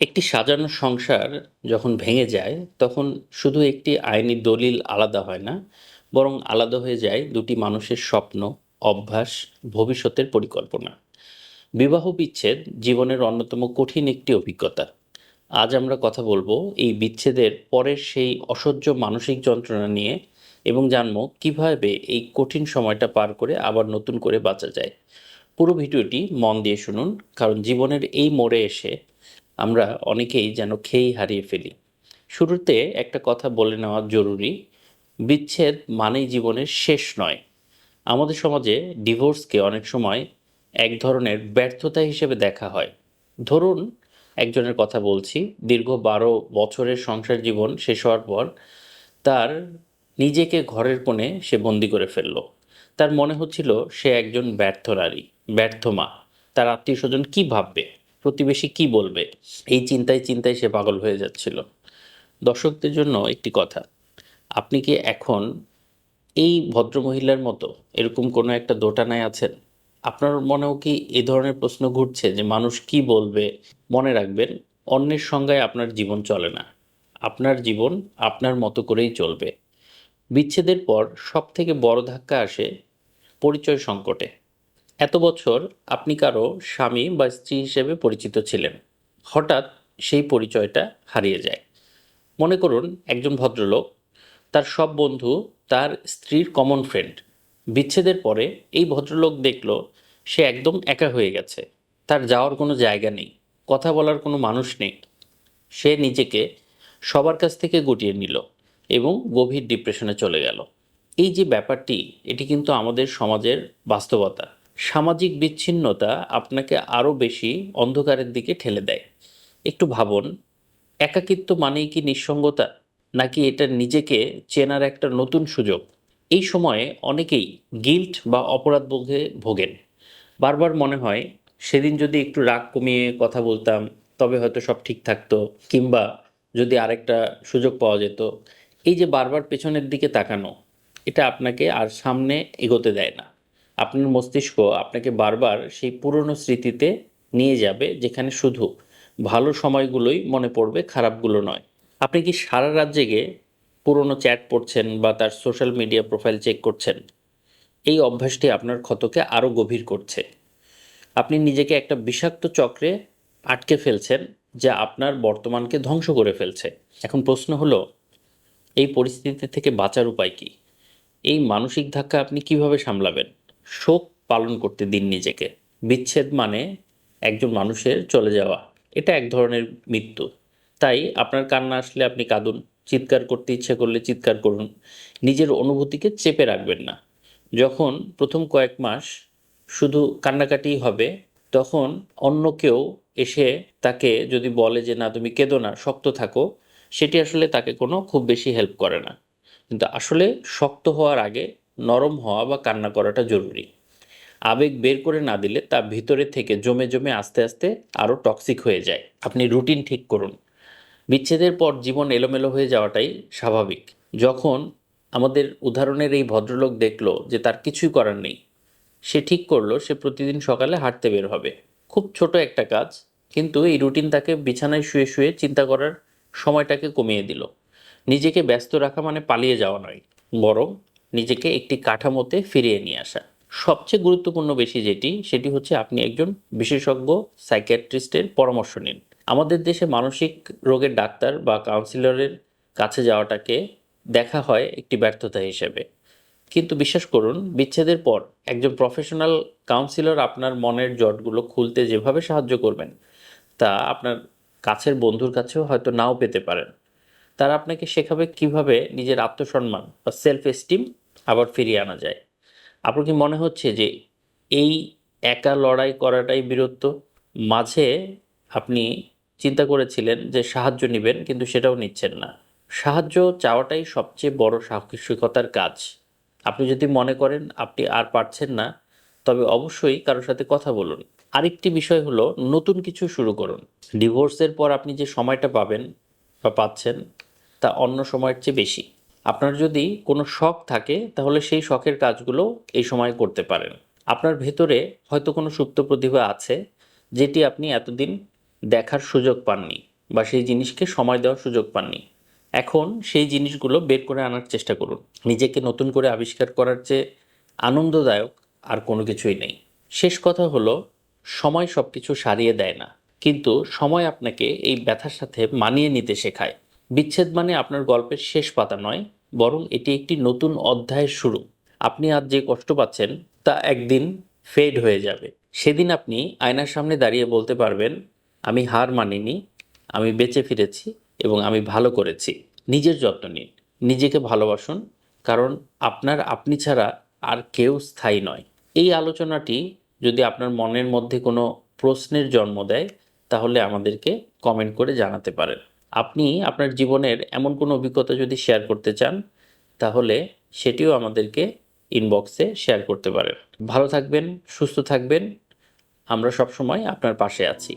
একটি সাজানো সংসার যখন ভেঙে যায় তখন শুধু একটি আইনি দলিল আলাদা হয় না, বরং আলাদা হয়ে যায় দুটি মানুষের স্বপ্ন, অভ্যাস, ভবিষ্যতের পরিকল্পনা। বিবাহ বিচ্ছেদ জীবনের অন্যতম কঠিন একটি অভিজ্ঞতা। আজ আমরা কথা বলবো এই বিচ্ছেদের পরের সেই অসহ্য মানসিক যন্ত্রণা নিয়ে, এবং জানবো কিভাবে এই কঠিন সময়টা পার করে আবার নতুন করে বাঁচা যায়। পুরো ভিডিওটি মন দিয়ে শুনুন, কারণ জীবনের এই মোড়ে এসে আমরা অনেকেই যেন খেই হারিয়ে ফেলি। শুরুতে একটা কথা বলে নেওয়া জরুরি: বিচ্ছেদ মানেই জীবনের শেষ নয়। আমাদের সমাজে ডিভোর্সকে অনেক সময় এক ধরনের ব্যর্থতা হিসেবে দেখা হয়। ধরুন, একজনের কথা বলছি, দীর্ঘ 12 বছরের সংসার জীবন শেষ হওয়ার পর তার নিজেকে ঘরের কোণে সে বন্দি করে ফেলল। তার মনে হচ্ছিল সে একজন ব্যর্থ নারী, ব্যর্থ মা। তার আত্মীয় স্বজন কী ভাববে, প্রতিবেশী কী বলবে, এই চিন্তায় চিন্তায় সে পাগল হয়ে যাচ্ছিল। দর্শকদের জন্য একটি কথা: আপনি কি এখন এই ভদ্রমহিলার মতো এরকম কোনো একটা দোটানায় আছেন? আপনার মনেও কি এই ধরনের প্রশ্ন ঘুরছে যে মানুষ কি বলবে? মনে রাখবেন, অন্যের সংজ্ঞায় আপনার জীবন চলে না। আপনার জীবন আপনার মতো করেই চলবে। বিচ্ছেদের পর সবথেকে বড় ধাক্কা আসে পরিচয় সংকটে। এত বছর আপনি কারো স্বামী বা স্ত্রী হিসেবে পরিচিত ছিলেন। হঠাৎ সেই পরিচয়টা হারিয়ে যায়। মনে করুন, একজন ভদ্রলোক, তার সব বন্ধু তার স্ত্রীর কমন ফ্রেন্ড। বিচ্ছেদের পরে এই ভদ্রলোক দেখল সে একদম একা হয়ে গেছে। তার যাওয়ার কোনো জায়গা নেই, কথা বলার কোনো মানুষ নেই। সে নিজেকে সবার কাছ থেকে গুটিয়ে নিল এবং গভীর ডিপ্রেশনে চলে গেল। এই যে ব্যাপারটি, এটি কিন্তু আমাদের সমাজের বাস্তবতা। সামাজিক বিচ্ছিন্নতা আপনাকে আরও বেশি অন্ধকারের দিকে ঠেলে দেয়। একটু ভাবুন, একাকিত্ব মানেই কি নিঃসঙ্গতা, নাকি এটা নিজেকে চেনার একটা নতুন সুযোগ? এই সময়ে অনেকেই গিল্ট বা অপরাধ বোধে ভোগেন। বারবার মনে হয়, সেদিন যদি একটু রাগ কমিয়ে কথা বলতাম তবে হয়তো সব ঠিক থাকতো, কিংবা যদি আরেকটা সুযোগ পাওয়া যেত। এই যে বারবার পেছনের দিকে তাকানো, এটা আপনাকে আর সামনে এগোতে দেয় না। আপনার মস্তিষ্ক আপনাকে বারবার সেই পুরনো স্মৃতিতে নিয়ে যাবে, যেখানে শুধু ভালো সময়গুলোই মনে পড়বে, খারাপগুলো নয়। আপনি কি সারা রাত জেগে পুরনো চ্যাট পড়ছেন বা তার সোশ্যাল মিডিয়া প্রোফাইল চেক করছেন? এই অভ্যাসটি আপনার ক্ষতকে আরও গভীর করছে। আপনি নিজেকে একটা বিষাক্ত চক্রে আটকে ফেলছেন, যা আপনার বর্তমানকে ধ্বংস করে ফেলছে। এখন প্রশ্ন হলো, এই পরিস্থিতি থেকে বাঁচার উপায় কি? এই মানসিক ধাক্কা আপনি কিভাবে সামলাবেন? শোক পালন করতে দিন নিজেকে। বিচ্ছেদ মানে একজন মানুষের চলে যাওয়া, এটা এক ধরনের মৃত্যু। তাই আপনার কান্না আসলে আপনি কাঁদুন, চিৎকার করতে ইচ্ছে করলে চিৎকার করুন। নিজের অনুভূতিকে চেপে রাখবেন না। যখন প্রথম কয়েক মাস শুধু কান্নাকাটিই হবে, তখন অন্য কেউ এসে তাকে যদি বলে যে না তুমি কেঁদো না, শক্ত থাকো, সেটি আসলে তাকে কোনো খুব বেশি হেল্প করে না। কিন্তু আসলে শক্ত হওয়ার আগে নরম হওয়া বা কান্না করাটা জরুরি। আবেগ বের করে না দিলে তা ভিতরে থেকে জমে জমে আস্তে আস্তে আরও টক্সিক হয়ে যায়। আপনি রুটিন ঠিক করুন। বিচ্ছেদের পর জীবন এলোমেলো হয়ে যাওয়াটাই স্বাভাবিক। যখন আমাদের উদাহরণের এই ভদ্রলোক দেখলো যে তার কিছুই করার নেই, সে ঠিক করলো সে প্রতিদিন সকালে হাঁটতে বের হবে। খুব ছোট একটা কাজ, কিন্তু এই রুটিন তাকে বিছানায় শুয়ে শুয়ে চিন্তা করার সময়টাকে কমিয়ে দিল। নিজেকে ব্যস্ত রাখা মানে পালিয়ে যাওয়া নয়, বরং নিজেকে একটি কাঠামোতে ফিরিয়ে নিয়ে আসা। সবচেয়ে গুরুত্বপূর্ণ বেশি যেটি, সেটি হচ্ছে আপনি একজন বিশেষজ্ঞ সাইকিয়াট্রিস্টের পরামর্শ নিন। আমাদের দেশে মানসিক রোগের ডাক্তার বা কাউন্সিলরের কাছে যাওয়াটাকে দেখা হয় একটি ব্যর্থতা হিসেবে। কিন্তু বিশ্বাস করুন, বিচ্ছেদের পর একজন প্রফেশনাল কাউন্সিলর আপনার মনের জটগুলো খুলতে যেভাবে সাহায্য করবেন, তা আপনার কাছের বন্ধুর কাছেও হয়তো নাও পেতে পারেন। তারা আপনাকে শেখাবে কিভাবে নিজের আত্মসম্মান বা সেলফ এস্টিম আবার ফিরিয়ে আনা যায়। আপনার কি মনে হচ্ছে যে এই একা লড়াই করাটাই বীরত্ব? মাঝে আপনি চিন্তা করেছিলেন যে সাহায্য নেবেন, কিন্তু সেটাও নিচ্ছেন না। সাহায্য চাওয়াটাই সবচেয়ে বড় সাহসিকতার কাজ। আপনি যদি মনে করেন আপনি আর পারছেন না, তবে অবশ্যই কারোর সাথে কথা বলুন। আরেকটি বিষয় হলো, নতুন কিছু শুরু করুন। ডিভোর্সের পর আপনি যে সময়টা পাবেন বা পাচ্ছেন, তা অন্য সময়ের চেয়ে বেশি। আপনার যদি কোনো শখ থাকে, তাহলে সেই শখের কাজগুলো এই সময় করতে পারেন। আপনার ভেতরে হয়তো কোনো সুপ্ত প্রতিভা আছে, যেটি আপনি এতদিন দেখার সুযোগ পাননি। বা সেই জিনিসকে সময় দেওয়ার সুযোগ পাননি। এখন সেই জিনিসগুলো বের করে আনার চেষ্টা করুন। নিজেকে নতুন করে আবিষ্কার করার চেয়ে আনন্দদায়ক আর কোনো কিছুই নেই। শেষ কথা হলো, সময় সব কিছু সারিয়ে দেয় না, কিন্তু সময় আপনাকে এই ব্যথার সাথে মানিয়ে নিতে শেখায়। বিচ্ছেদ মানে আপনার গল্পের শেষ পাতা নয়, বরং এটি একটি নতুন অধ্যায়ের শুরু। আপনি আজ যে কষ্ট পাচ্ছেন তা একদিন ফেড হয়ে যাবে। সেদিন আপনি আয়নার সামনে দাঁড়িয়ে বলতে পারবেন, আমি হার মানিনি, আমি বেঁচে ফিরেছি এবং আমি ভালো করেছি। নিজের যত্ন নিন, নিজেকে ভালোবাসুন, কারণ আপনার আপনি ছাড়া আর কেউ স্থায়ী নয়। এই আলোচনাটি যদি আপনার মনের মধ্যে কোনো প্রশ্নের জন্ম দেয়, তাহলে আমাদেরকে কমেন্ট করে জানাতে পারেন। আপনি আপনার জীবনের এমন কোনো অভিজ্ঞতা যদি শেয়ার করতে চান, তাহলে সেটিও আমাদেরকে ইনবক্সে শেয়ার করতে পারেন। ভালো থাকবেন, সুস্থ থাকবেন। আমরা সবসময় আপনার পাশে আছি।